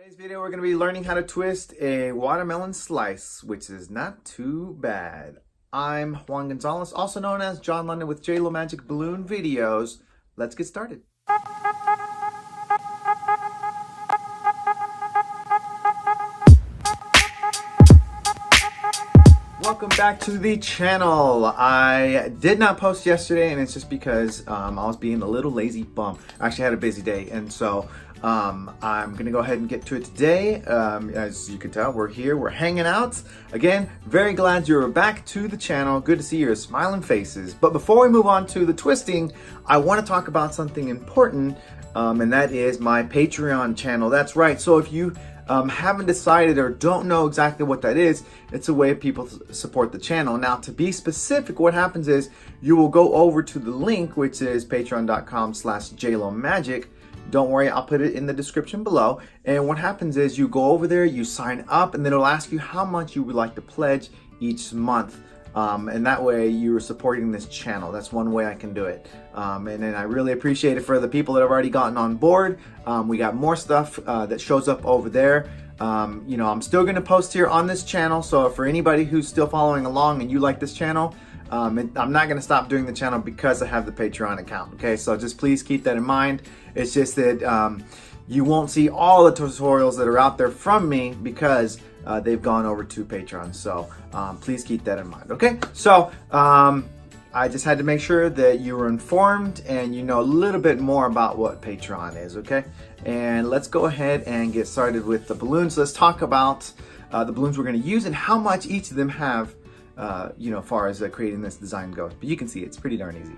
Today's video, we're going to be learning how to twist a watermelon slice, which is not too bad. I'm Juan Gonzalez, also known as John London with JLo Magic Balloon Videos. Let's get started. Welcome back to the channel. I did not post yesterday, and it's just because I was being a little lazy bum. I actually had a busy day, and so I'm gonna go ahead and get to it today. As you can tell, we're here, we're hanging out. Again, very glad you're back to the channel. Good to see your smiling faces. But before we move on to the twisting, I want to talk about something important, and that is my Patreon channel. That's right. So if you haven't decided or don't know exactly what that is, it's a way people support the channel. Now, to be specific, what happens is you will go over to the link, which is patreon.com/JLoMagic. Don't worry, I'll put it in the description below. And what happens is you go over there, you sign up, and then it'll ask you how much you would like to pledge each month. And that way you're supporting this channel. That's one way I can do it. And then I really appreciate it for the people that have already gotten on board. We got more stuff that shows up over there. You know, I'm still going to post here on this channel. So for anybody who's still following along and you like this channel, I'm not going to stop doing the channel because I have the Patreon account. Okay, so just please keep that in mind. It's just that you won't see all the tutorials that are out there from me because they've gone over to Patreon. So please keep that in mind. Okay, so I just had to make sure that you were informed and you know a little bit more about what Patreon is. Okay, and let's go ahead and get started with the balloons. Let's talk about the balloons we're going to use and how much each of them have, you know, as far as creating this design goes. But you can see it's pretty darn easy.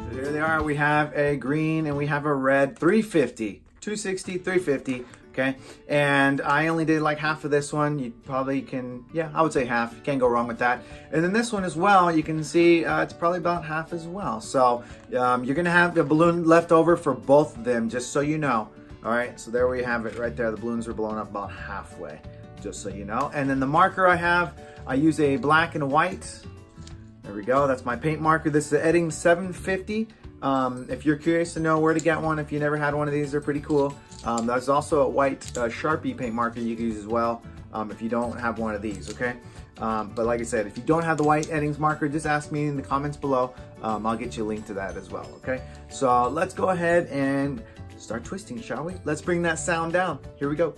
So here they are. We have a green and we have a red 350, 260, 350. Okay, and I only did like half of this one. You probably can, yeah, I would say half. You can't go wrong with that. And then this one as well, you can see it's probably about half as well. So you're gonna have a balloon left over for both of them, just so you know. All right, so there we have it right there. The balloons are blown up about halfway, just so you know. And then the marker I use a black and a white. There we go, that's my paint marker. This is the Edding 750. If you're curious to know where to get one, if you never had one of these, they're pretty cool. There's also a white Sharpie paint marker you can use as well if you don't have one of these, okay? But like I said, if you don't have the white Eddings marker, just ask me in the comments below. I'll get you a link to that as well, okay? So let's go ahead and start twisting, shall we? Let's bring that sound down. Here we go.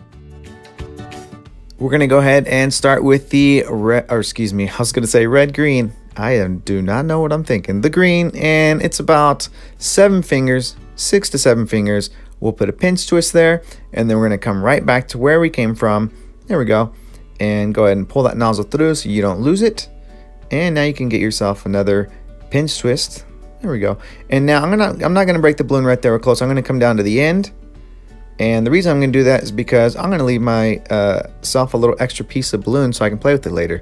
We're gonna go ahead and start with the red, or excuse me, I was gonna say red-green. I do not know what I'm thinking. The green, and it's about 7 fingers, 6 to 7 fingers. We'll put a pinch twist there, and then we're gonna come right back to where we came from. There we go. And go ahead and pull that nozzle through so you don't lose it. And now you can get yourself another pinch twist. There we go. And now I'm not gonna break the balloon right there. We're close. I'm gonna come down to the end. And the reason I'm gonna do that is because I'm gonna leave myself a little extra piece of balloon so I can play with it later.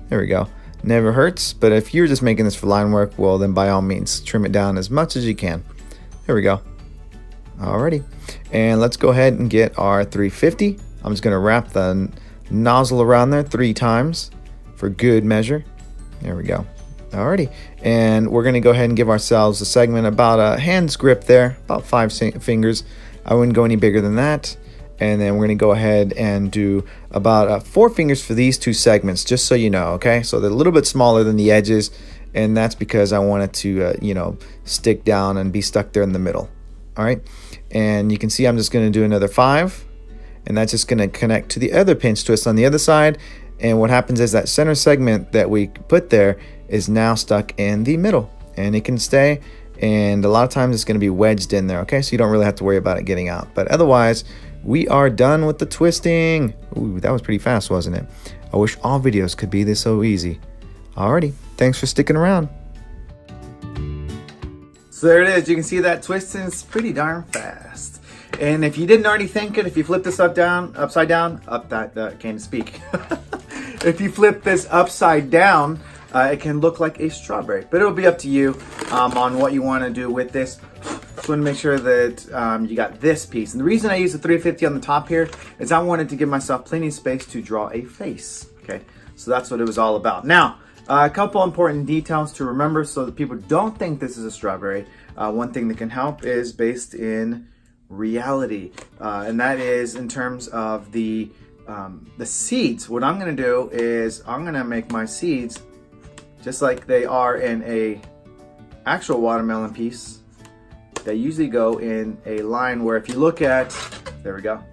There we go. Never hurts, but if you're just making this for line work, well then by all means trim it down as much as you can. There we go. Alrighty, and let's go ahead and get our 350. I'm just gonna wrap the nozzle around there 3 times for good measure. There we go. Alrighty, and we're gonna go ahead and give ourselves a segment about a hand's grip there, about 5 fingers. I wouldn't go any bigger than that. And then we're gonna go ahead and do about 4 fingers for these 2 segments, just so you know, okay? So they're a little bit smaller than the edges, and that's because I want it to, you know, stick down and be stuck there in the middle. All right, and you can see I'm just gonna do another 5, and that's just gonna connect to the other pinch twist on the other side. And what happens is that center segment that we put there is now stuck in the middle, and it can stay. And a lot of times it's gonna be wedged in there, okay? So you don't really have to worry about it getting out. But otherwise, we are done with the twisting. Ooh, that was pretty fast, wasn't it? I wish all videos could be this so easy. Alrighty, thanks for sticking around. So there it is. You can see that twisting is pretty darn fast. And if you didn't already think it, if you flip this upside down, can't speak. If you flip this upside down, it can look like a strawberry, but it'll be up to you on what you want to do with this. Just want to make sure that you got this piece. And the reason I use the 350 on the top here is I wanted to give myself plenty of space to draw a face. Okay, so that's what it was all about. Now, a couple important details to remember so that people don't think this is a strawberry. One thing that can help is based in reality, and that is in terms of the seeds. What I'm gonna do is I'm gonna make my seeds just like they are in a actual watermelon piece. They usually go in a line where if you look at, there we go.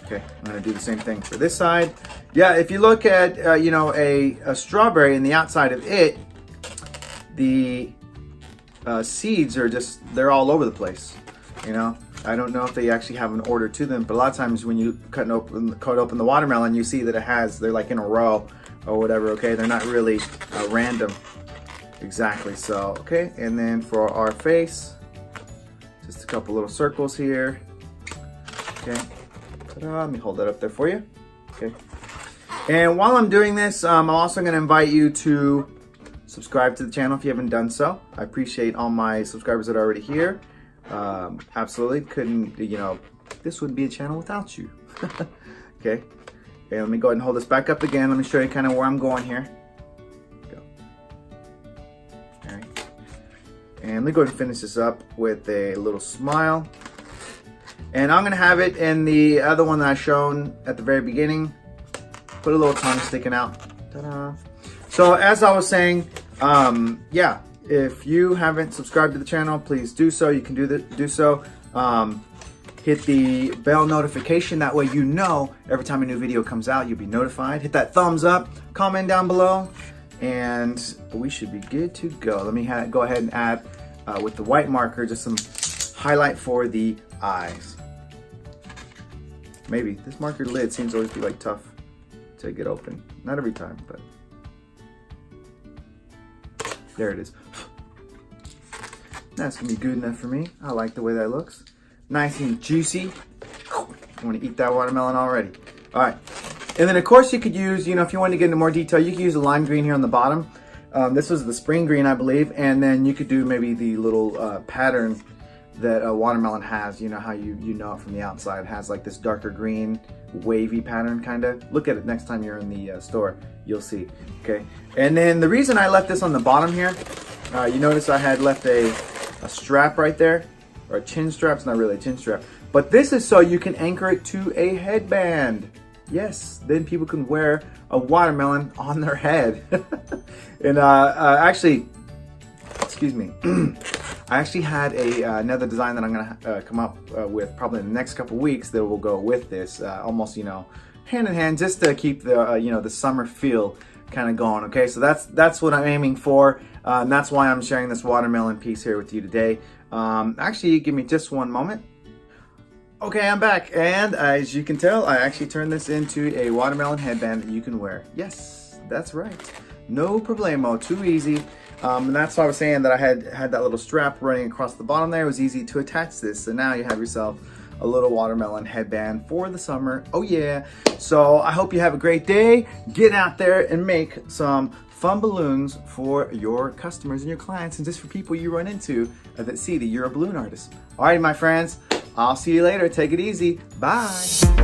Okay, I'm gonna do the same thing for this side. Yeah, if you look at, you know, a strawberry and the outside of it, the seeds are just, they're all over the place, you know. I don't know if they actually have an order to them, but a lot of times when you cut open the watermelon, you see that they're like in a row or whatever, okay? They're not really random. Exactly, so, okay, and then for our face, just a couple little circles here, okay. Ta-da, let me hold that up there for you, okay. And while I'm doing this, I'm also gonna invite you to subscribe to the channel if you haven't done so. I appreciate all my subscribers that are already here. Absolutely, couldn't, you know, this wouldn't be a channel without you. Okay, and let me go ahead and hold this back up again. Let me show you kind of where I'm going here. Go. All right, and let me go ahead and finish this up with a little smile. And I'm gonna have it in the other one that I shown at the very beginning. Put a little tongue sticking out. Ta-da. So as I was saying, yeah. If you haven't subscribed to the channel, please do so. You can do so. Hit the bell notification. That way you know every time a new video comes out, you'll be notified. Hit that thumbs up, comment down below, and we should be good to go. Let me go ahead and add, with the white marker, just some highlight for the eyes. Maybe. This marker lid seems to always be like tough to get open. Not every time, but there it is. That's gonna be good enough for me. I like the way that looks. Nice and juicy. I wanna eat that watermelon already. All right, and then of course you could use, you know, if you want to get into more detail, you could use the lime green here on the bottom. This was the spring green, I believe, and then you could do maybe the little pattern that a watermelon has. You know how you know it from the outside. It has like this darker green, wavy pattern kind of. Look at it next time you're in the store. You'll see, okay? And then the reason I left this on the bottom here, you notice I had left a strap right there, or a chin strap. It's not really a chin strap, but this is so you can anchor it to a headband. Yes, then people can wear a watermelon on their head. And actually, excuse me, I actually had another design that I'm gonna come up with probably in the next couple weeks that will go with this, almost, you know, hand in hand, just to keep the you know, the summer feel kind of going. Okay, so that's what I'm aiming for, and that's why I'm sharing this watermelon piece here with you today. Actually, give me just one moment. Okay, I'm back, and as you can tell, I actually turned this into a watermelon headband that you can wear. Yes, that's right, no problemo, too easy. And that's why I was saying that I had that little strap running across the bottom there. It was easy to attach this, so now you have yourself a little watermelon headband for the summer. Oh yeah. So I hope you have a great day. Get out there and make some fun balloons for your customers and your clients, and just for people you run into that see that you're a balloon artist. All right, my friends, I'll see you later. Take it easy. Bye.